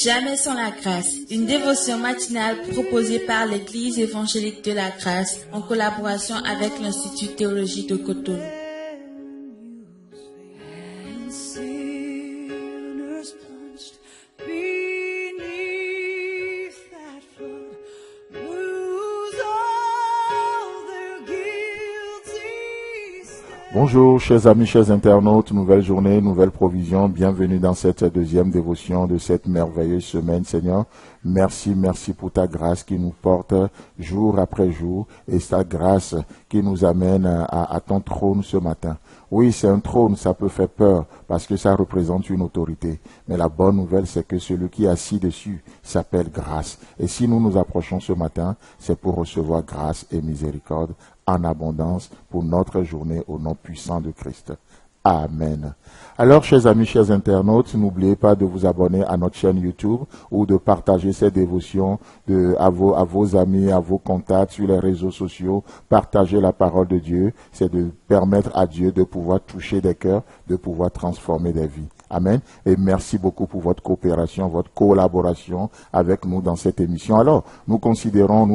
Jamais sans la grâce, une dévotion matinale proposée par l'Église évangélique de la grâce en collaboration avec l'Institut théologique de Cotonou. Bonjour, chers amis, chers internautes, nouvelle journée, nouvelle provision. Bienvenue dans cette deuxième dévotion de cette merveilleuse semaine, Seigneur. Merci pour ta grâce qui nous porte jour après jour et ta grâce qui nous amène à ton trône ce matin. Oui, c'est un trône, ça peut faire peur parce que ça représente une autorité. Mais la bonne nouvelle, c'est que celui qui est assis dessus s'appelle grâce. Et si nous nous approchons ce matin, c'est pour recevoir grâce et miséricorde en abondance pour notre journée au nom puissant de Christ. Amen. Alors, chers amis, chers internautes, n'oubliez pas de vous abonner à notre chaîne YouTube ou de partager ces dévotions à vos amis, à vos contacts sur les réseaux sociaux. Partagez la parole de Dieu. C'est de permettre à Dieu de pouvoir toucher des cœurs, de pouvoir transformer des vies. Amen. Et merci beaucoup pour votre coopération, votre collaboration avec nous dans cette émission. Alors, nous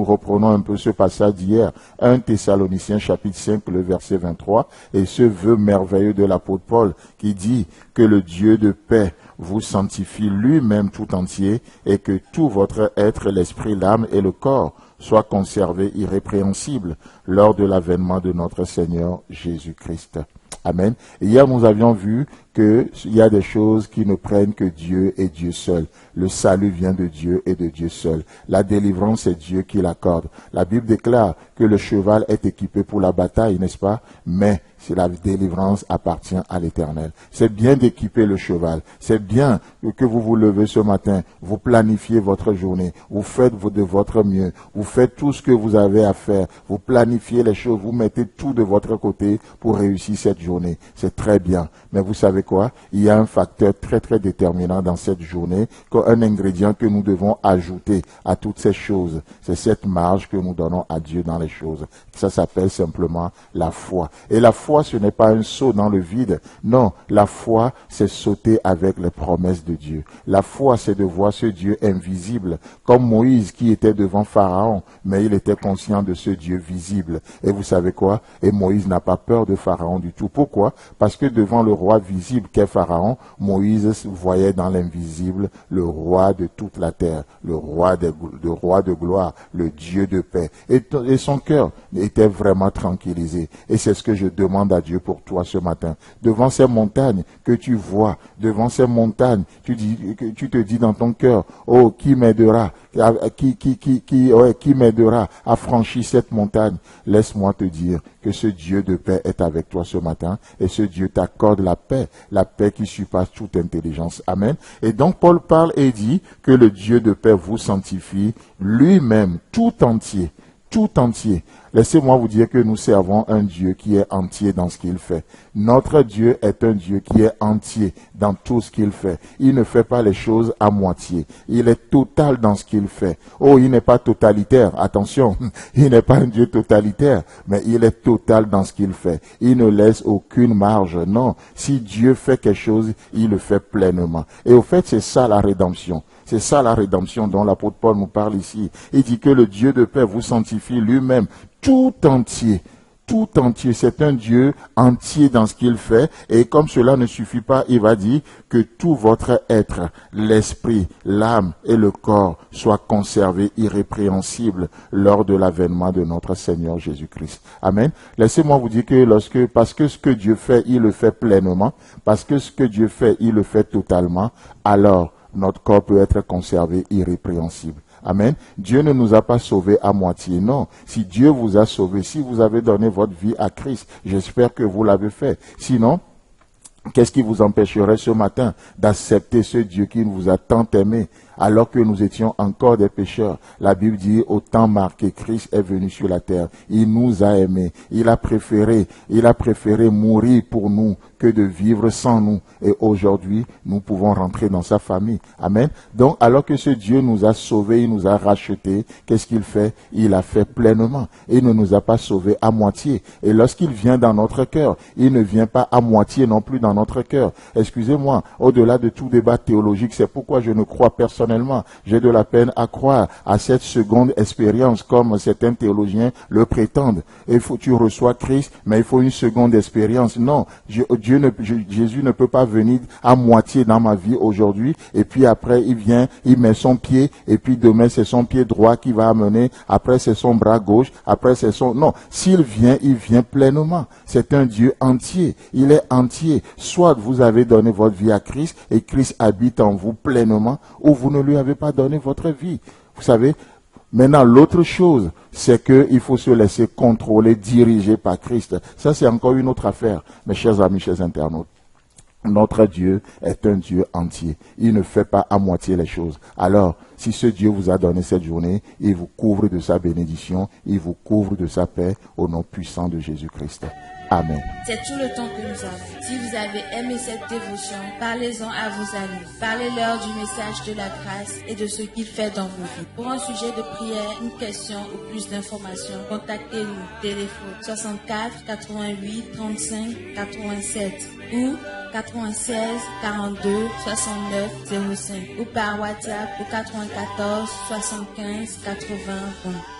reprenons un peu ce passage d'hier, 1 Thessaloniciens chapitre 5, le verset 23, et ce vœu merveilleux de l'apôtre Paul qui dit que le Dieu de paix vous sanctifie lui-même tout entier et que tout votre être, l'esprit, l'âme et le corps soient conservés irrépréhensibles lors de l'avènement de notre Seigneur Jésus-Christ. Amen. Et hier, nous avions vu qu'il y a des choses qui ne prennent que Dieu et Dieu seul. Le salut vient de Dieu et de Dieu seul. La délivrance, c'est Dieu qui l'accorde. La Bible déclare que le cheval est équipé pour la bataille, n'est-ce pas? Mais la délivrance appartient à l'Éternel. C'est bien d'équiper le cheval. C'est bien que vous vous levez ce matin, vous planifiez votre journée, vous faites de votre mieux, vous faites tout ce que vous avez à faire, vous planifiez les choses, vous mettez tout de votre côté pour réussir cette journée. C'est très bien. Mais vous savez quoi? Il y a un facteur très très déterminant dans cette journée, un ingrédient que nous devons ajouter à toutes ces choses. C'est cette marge que nous donnons à Dieu dans les choses. Ça s'appelle simplement la foi. Et la foi, ce n'est pas un saut dans le vide. Non, la foi, c'est sauter avec les promesses de Dieu. La foi, c'est de voir ce Dieu invisible, comme Moïse qui était devant Pharaon, mais il était conscient de ce Dieu visible. Et vous savez quoi? Et Moïse n'a pas peur de Pharaon du tout. Pourquoi? Parce que devant le roi visible qu'est Pharaon, Moïse voyait dans l'invisible le roi de toute la terre, le roi de gloire, le Dieu de paix. Et son cœur était vraiment tranquillisé. Et c'est ce que je demande à Dieu pour toi ce matin. Devant ces montagnes que tu vois, devant ces montagnes, tu te dis dans ton cœur, oh, qui m'aidera? Qui m'aidera à franchir cette montagne? Laisse-moi te dire que ce Dieu de paix est avec toi ce matin et ce Dieu t'accorde la paix qui surpasse toute intelligence. Amen. Et donc Paul parle et dit que le Dieu de paix vous sanctifie lui-même tout entier. Tout entier. Laissez-moi vous dire que nous servons un Dieu qui est entier dans ce qu'il fait. Notre Dieu est un Dieu qui est entier dans tout ce qu'il fait. Il ne fait pas les choses à moitié. Il est total dans ce qu'il fait. Oh, il n'est pas totalitaire. Attention, il n'est pas un Dieu totalitaire, mais il est total dans ce qu'il fait. Il ne laisse aucune marge. Non, si Dieu fait quelque chose, il le fait pleinement. Et au fait, c'est ça la rédemption. C'est ça la rédemption dont l'apôtre Paul nous parle ici. Il dit que le Dieu de paix vous sanctifie lui-même tout entier. Tout entier. C'est un Dieu entier dans ce qu'il fait. Et comme cela ne suffit pas, il va dire que tout votre être, l'esprit, l'âme et le corps soient conservés irrépréhensibles lors de l'avènement de notre Seigneur Jésus-Christ. Amen. Laissez-moi vous dire que parce que ce que Dieu fait, il le fait pleinement. Parce que ce que Dieu fait, il le fait totalement. Alors, notre corps peut être conservé irrépréhensible. Amen. Dieu ne nous a pas sauvés à moitié, non. Si Dieu vous a sauvés, si vous avez donné votre vie à Christ, j'espère que vous l'avez fait. Sinon, qu'est-ce qui vous empêcherait ce matin d'accepter ce Dieu qui vous a tant aimé alors que nous étions encore des pécheurs? La Bible dit, au temps marqué, Christ est venu sur la terre. Il nous a aimés. Il a préféré mourir pour nous que de vivre sans nous. Et aujourd'hui, nous pouvons rentrer dans sa famille. Amen. Donc, alors que ce Dieu nous a sauvés, il nous a rachetés, qu'est-ce qu'il fait? Il a fait pleinement. Il ne nous a pas sauvés à moitié. Et lorsqu'il vient dans notre cœur, il ne vient pas à moitié non plus dans notre cœur. Excusez-moi, au-delà de tout débat théologique, c'est pourquoi je ne crois personnellement personnellement, j'ai de la peine à croire à cette seconde expérience, comme certains théologiens le prétendent. Tu reçois Christ, mais il faut une seconde expérience. Non, Jésus ne peut pas venir à moitié dans ma vie aujourd'hui, et puis après il vient, il met son pied, et puis demain c'est son pied droit qui va amener, après c'est son bras gauche, après c'est son... Non, s'il vient, il vient pleinement. C'est un Dieu entier, il est entier. Soit vous avez donné votre vie à Christ, et Christ habite en vous pleinement, ou vous ne lui avez pas donné votre vie. Vous savez, maintenant l'autre chose, c'est qu'il faut se laisser contrôler, diriger par Christ. Ça c'est encore une autre affaire, mes chers amis, chers internautes. Notre Dieu est un Dieu entier. Il ne fait pas à moitié les choses. Alors, si ce Dieu vous a donné cette journée, il vous couvre de sa bénédiction, il vous couvre de sa paix au nom puissant de Jésus-Christ. Amen. C'est tout le temps que nous avons. Si vous avez aimé cette dévotion, parlez-en à vos amis. Parlez-leur du message de la grâce et de ce qu'il fait dans vos vies. Pour un sujet de prière, une question ou plus d'informations, contactez-nous. Téléphone 64 88 35 87 ou 96 42 69 05 ou par WhatsApp au 94 75 80 20.